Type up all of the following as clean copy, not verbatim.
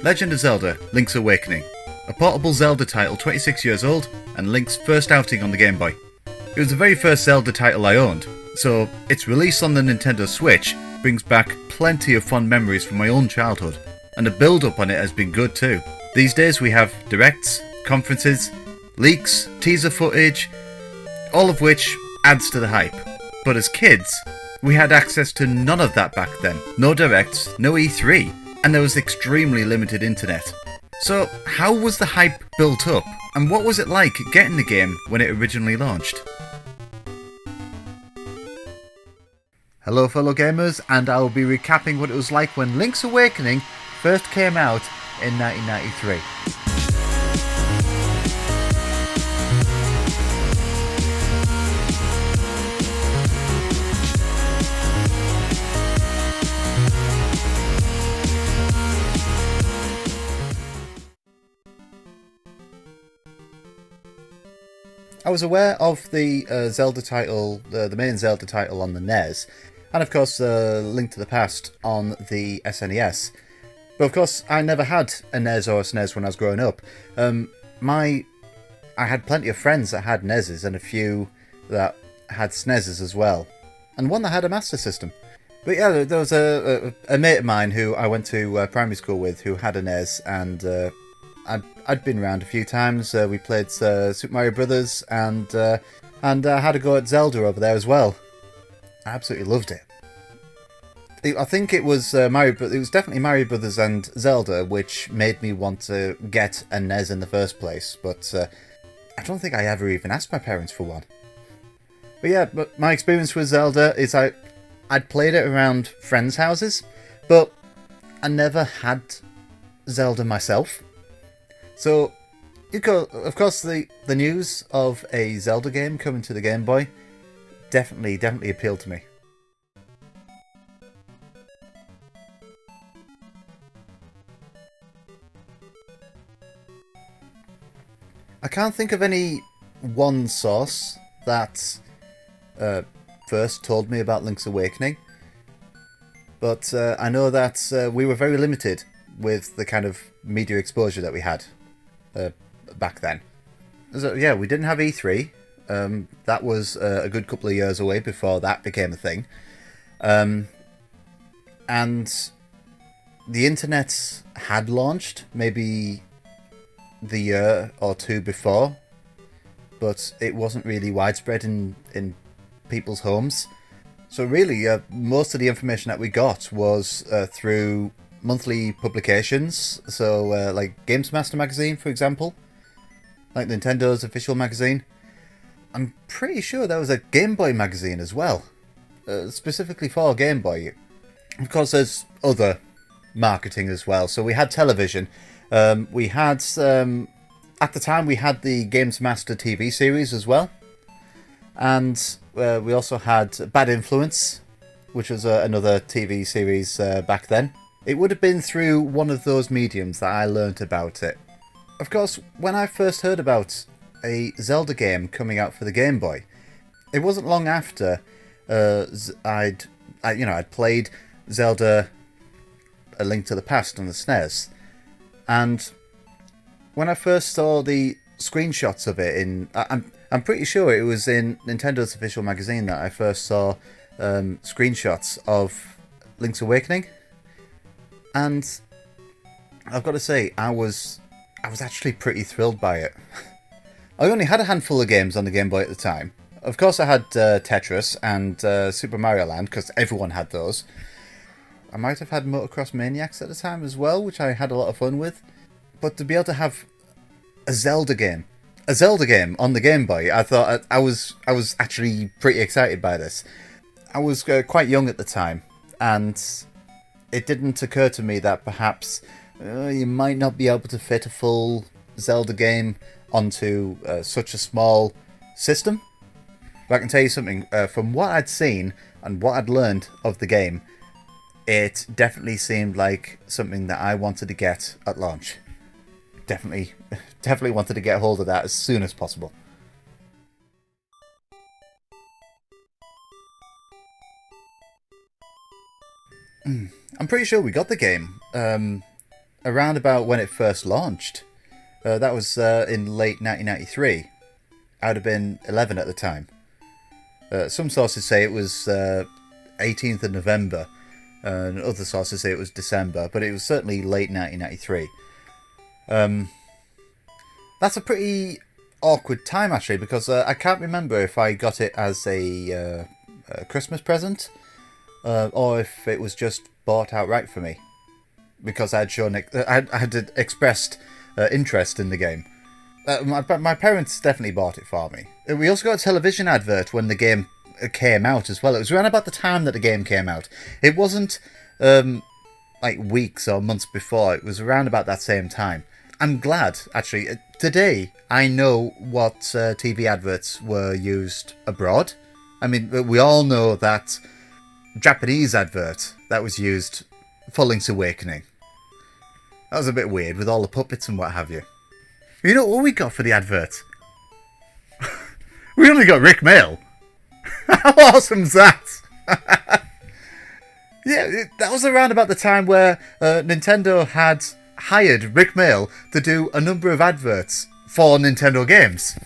Legend of Zelda: Link's Awakening, a portable Zelda title 26 years old and Link's first outing on the Game Boy. It was the very first Zelda title I owned, so its release on the Nintendo Switch brings back plenty of fond memories from my own childhood, and the build-up on it has been good too. These days we have directs, conferences, leaks, teaser footage, all of which adds to the hype. But as kids, we had access to none of that back then. No directs, no E3, and there was extremely limited internet. So how was the hype built up, and what was it like getting the game when it originally launched? Hello fellow gamers, and I will be recapping what it was like when Link's Awakening first came out in 1993. I was aware of the Zelda title, the main Zelda title on the NES, and of course Link to the Past on the SNES. But of course I never had a NES or a SNES when I was growing up. I had plenty of friends that had NESs and a few that had SNESs as well, and one that had a Master System. But yeah, there was a mate of mine who I went to primary school with who had a NES, and I'd been around a few times. We played Super Mario Brothers, and I had a go at Zelda over there as well. I absolutely loved it. I think it was It was definitely Mario Brothers and Zelda which made me want to get a NES in the first place. But I don't think I ever even asked my parents for one. But yeah, but my experience with Zelda is I'd played it around friends' houses, but I never had Zelda myself. So, of course, the news of a Zelda game coming to the Game Boy definitely appealed to me. I can't think of any one source that first told me about Link's Awakening, but I know that we were very limited with the kind of media exposure that we had back then. So yeah, we didn't have E3. That was a good couple of years away before that became a thing. And the internet had launched maybe the year or two before, but it wasn't really widespread in people's homes. So really, most of the information that we got was through monthly publications, so like Games Master magazine, for example, like Nintendo's official magazine. I'm pretty sure there was a Game Boy magazine as well, specifically for Game Boy. Of course, there's other marketing as well. So we had television. We had at the time we had the Games Master TV series as well, and we also had Bad Influence, which was another TV series back then. It would have been through one of those mediums that I learnt about it. Of course, when I first heard about a Zelda game coming out for the Game Boy, it wasn't long after I'd played Zelda: A Link to the Past on the SNES, and when I first saw the screenshots of it I'm pretty sure it was in Nintendo's official magazine that I first saw screenshots of Link's Awakening. And I've got to say, I was actually pretty thrilled by it. I only had a handful of games on the Game Boy at the time. Of course I had Tetris and Super Mario Land, because everyone had those. I might have had Motocross Maniacs at the time as well, which I had a lot of fun with. But to be able to have a Zelda game on the Game Boy, I thought I was actually pretty excited by this. I was quite young at the time, and it didn't occur to me that perhaps you might not be able to fit a full Zelda game onto such a small system. But I can tell you something, from what I'd seen and what I'd learned of the game, it definitely seemed like something that I wanted to get at launch. Definitely wanted to get hold of that as soon as possible. I'm pretty sure we got the game. around about when it first launched. That was in late 1993. I'd have been 11 at the time. Some sources say it was 18th of November, and other sources say it was December, but it was certainly late 1993. That's a pretty awkward time, actually, because I can't remember if I got it as a Christmas present, or if it was just bought outright for me, because I had expressed interest in the game. My parents definitely bought it for me. We also got a television advert when the game came out as well. It was around about the time that the game came out. It wasn't like weeks or months before. It was around about that same time. I'm glad, actually. Today, I know what TV adverts were used abroad. I mean, we all know that Japanese advert that was used for Link's Awakening. That was a bit weird with all the puppets and what have you. You know what we got for the advert? We only got Rick Mail. How awesome's that? Yeah, that was around about the time where Nintendo had hired Rick Mail to do a number of adverts for Nintendo games.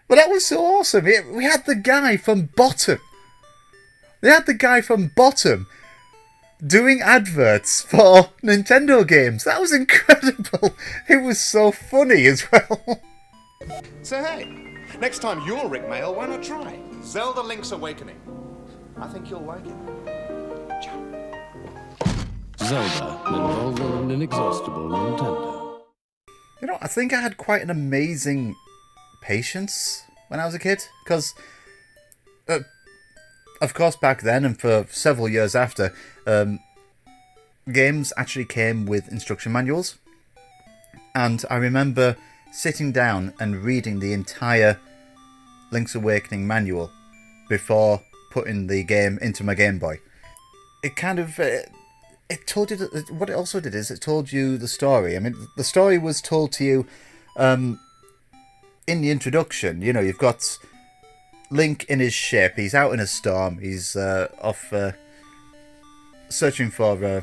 But that was so awesome. We had the guy from Bottom. They had the guy from Bottom doing adverts for Nintendo games. That was incredible. It was so funny as well. So hey, next time you're Rick Mail, why not try Zelda Link's Awakening? I think you'll like it. Ciao. Zelda, an involved and inexhaustible Nintendo. You know, I think I had quite an amazing patience when I was a kid, because of course, back then and for several years after, games actually came with instruction manuals. And I remember sitting down and reading the entire Link's Awakening manual before putting the game into my Game Boy. It kind of... it told you... What it also did is it told you the story. I mean, the story was told to you in the introduction. You know, you've got Link in his ship. He's out in a storm. He's off searching for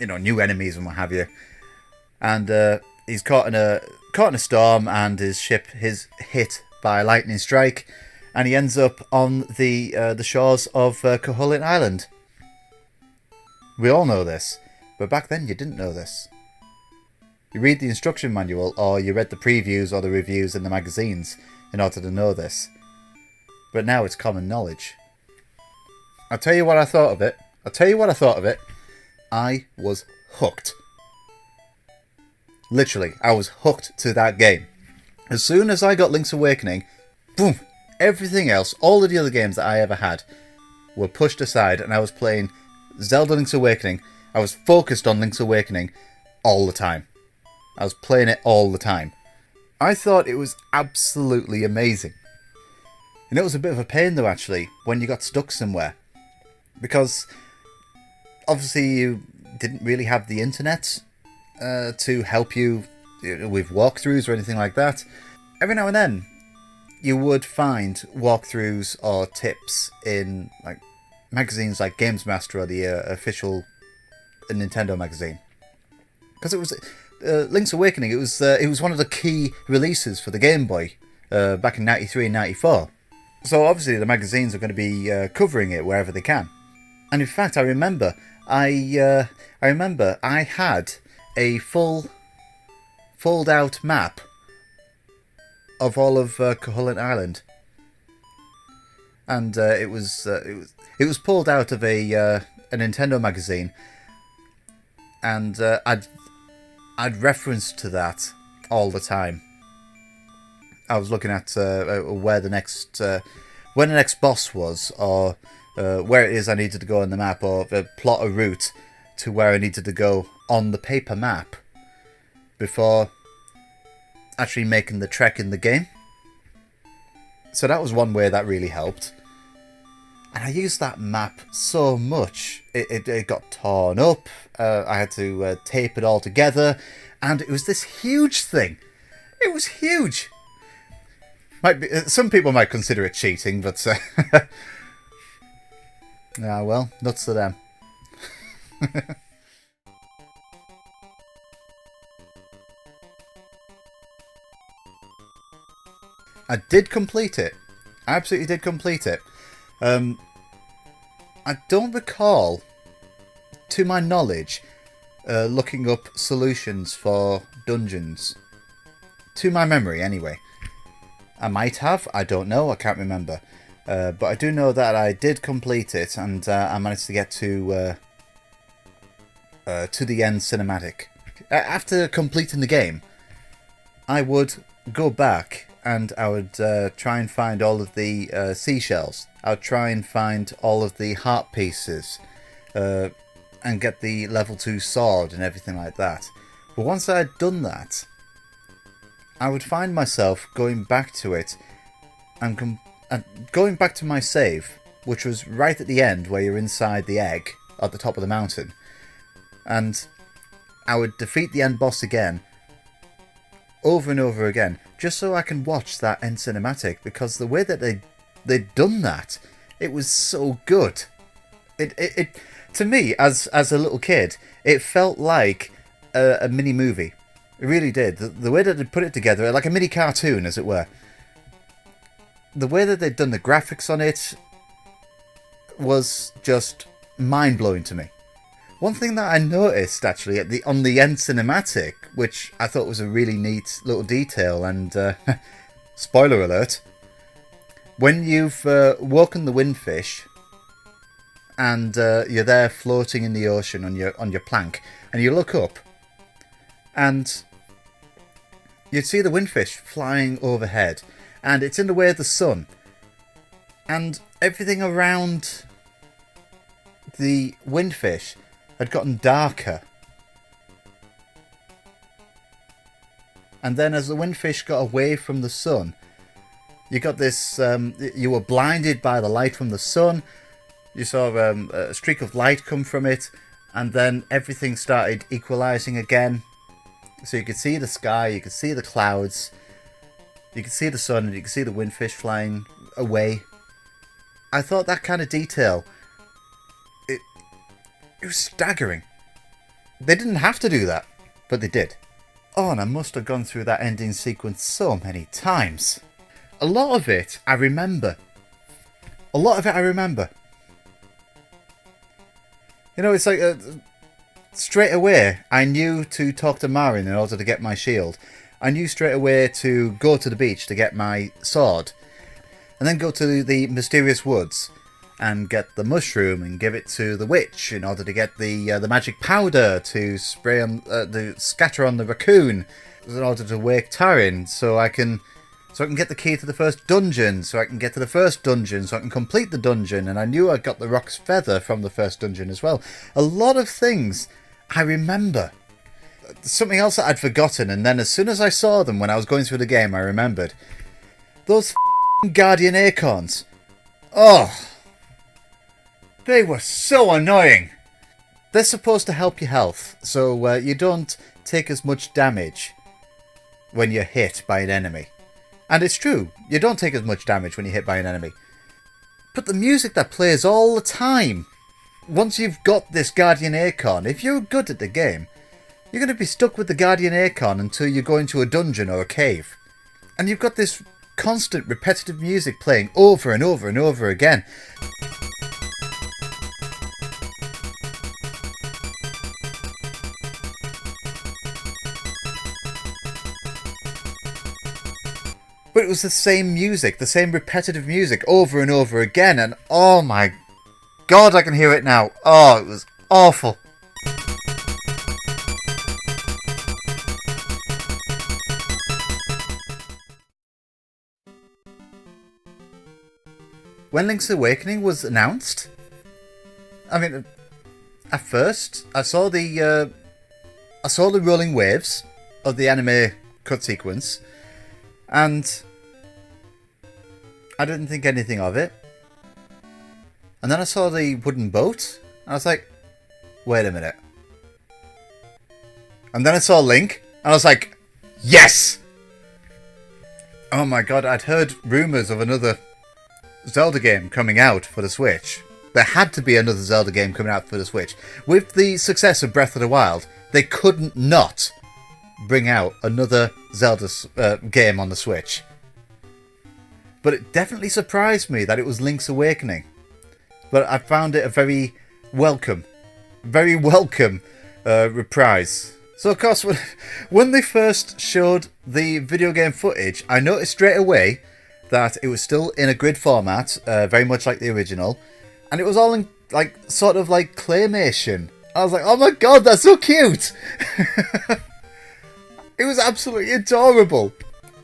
new enemies and what have you. And he's caught in a storm, and his ship is hit by a lightning strike, and he ends up on the shores of Koholint Island. We all know this, but back then you didn't know this. You read the instruction manual, or you read the previews or the reviews in the magazines in order to know this. But now it's common knowledge. I'll tell you what I thought of it. I was hooked. Literally, I was hooked to that game. As soon as I got Link's Awakening, boom, everything else, all of the other games that I ever had, were pushed aside, and I was playing Zelda Link's Awakening. I was focused on Link's Awakening all the time. I was playing it all the time. I thought it was absolutely amazing. And it was a bit of a pain though, actually, when you got stuck somewhere. Because obviously you didn't really have the internet to help you with walkthroughs or anything like that. Every now and then you would find walkthroughs or tips in like magazines like Games Master or the official Nintendo magazine. Because it was Link's Awakening, it was one of the key releases for the Game Boy back in 93 and 94. So obviously the magazines are going to be covering it wherever they can. And in fact, I remember I had a full fold-out map of all of Koholint Island, and it was pulled out of a Nintendo magazine, and I'd reference to that all the time. I was looking at where the next boss was, or where it is I needed to go on the map, or plot a route to where I needed to go on the paper map before actually making the trek in the game. So that was one way that really helped. And I used that map so much. It got torn up. I had to tape it all together. And it was this huge thing. It was huge. Some people might consider it cheating, but... well, nuts to them. I did complete it. I absolutely did complete it. I don't recall, to my knowledge, looking up solutions for dungeons. To my memory, anyway. I might have, I don't know, I can't remember. But I do know that I did complete it, and I managed to get to the end cinematic. After completing the game, I would go back and I would try and find all of the seashells. I would try and find all of the heart pieces and get the level 2 sword and everything like that. But once I had done that, I would find myself going back to it and going back to my save, which was right at the end where you're inside the egg at the top of the mountain. And I would defeat the end boss again, over and over again, just so I can watch that end cinematic, because the way that they'd done that, it was so good. It to me, as a little kid, it felt like a mini movie. It really did. The way that they put it together, like a mini cartoon, as it were. The way that they'd done the graphics on it was just mind-blowing to me. One thing that I noticed, actually, on the end cinematic, which I thought was a really neat little detail, and spoiler alert, when you've woken the windfish and you're there floating in the ocean on your plank, and you look up, and you'd see the windfish flying overhead, and it's in the way of the sun, and everything around the windfish had gotten darker. And then as the windfish got away from the sun, you got this, you were blinded by the light from the sun, you saw a streak of light come from it, and then everything started equalizing again. So you could see the sky, you could see the clouds, you could see the sun, and you could see the windfish flying away. I thought that kind of detail, it was staggering. They didn't have to do that, but they did. Oh, and I must have gone through that ending sequence so many times. A lot of it I remember. A lot of it I remember. You know, it's like straight away I knew to talk to Marin in order to get my shield. I knew straight away to go to the beach to get my sword, and then go to the mysterious woods and get the mushroom and give it to the witch in order to get the magic powder to spray on the scatter on the raccoon in order to wake Tarin, so I can get the key to the first dungeon, so I can get to the first dungeon, so I can complete the dungeon. And I knew I got the Rock's Feather from the first dungeon as well. A lot of things I remember. Something else that I'd forgotten, and then as soon as I saw them when I was going through the game, I remembered. Those Guardian Acorns. Oh, they were so annoying. They're supposed to help your health, so you don't take as much damage when you're hit by an enemy. And it's true, you don't take as much damage when you're hit by an enemy. But the music that plays all the time, once you've got this Guardian Acorn, if you're good at the game, you're going to be stuck with the Guardian Acorn until you go into a dungeon or a cave. And you've got this constant repetitive music playing over and over and over again. But it was the same music, the same repetitive music over and over again, and oh my god, I can hear it now. Oh, it was awful. When Link's Awakening was announced, I mean, at first, I saw the rolling waves of the anime cut sequence, and I didn't think anything of it. And then I saw the wooden boat, and I was like, wait a minute. And then I saw Link, and I was like, yes! Oh my god, I'd heard rumours of another Zelda game coming out for the Switch. There had to be another Zelda game coming out for the Switch. With the success of Breath of the Wild, they couldn't not bring out another Zelda game on the Switch. but it definitely surprised me that it was Link's Awakening. But I found it a very welcome reprise. So of course, when they first showed the video game footage, I noticed straight away that it was still in a grid format, very much like the original, and it was all in sort of like claymation. I was like, oh my god, that's so cute! It was absolutely adorable.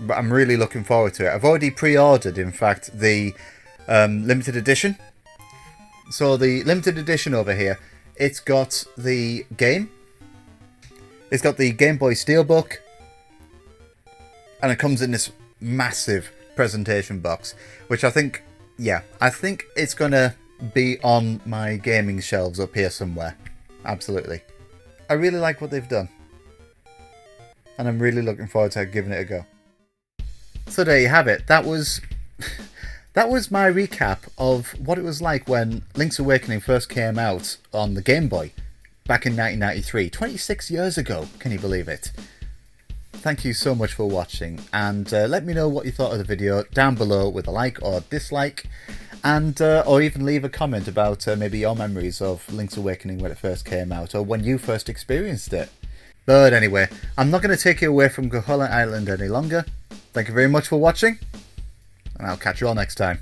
But I'm really looking forward to it. I've already pre-ordered, in fact, the limited edition. So the limited edition over here, it's got the game. It's got the Game Boy Steelbook. And it comes in this massive presentation box. Which I think it's going to be on my gaming shelves up here somewhere. Absolutely. I really like what they've done. And I'm really looking forward to giving it a go. So there you have it. That was my recap of what it was like when Link's Awakening first came out on the Game Boy back in 1993, 26 years ago. Can you believe it? Thank you so much for watching, and let me know what you thought of the video down below with a like or dislike, and or even leave a comment about maybe your memories of Link's Awakening when it first came out, or when you first experienced it. But anyway, I'm not going to take you away from Kohala Island any longer. Thank you very much for watching, and I'll catch you all next time.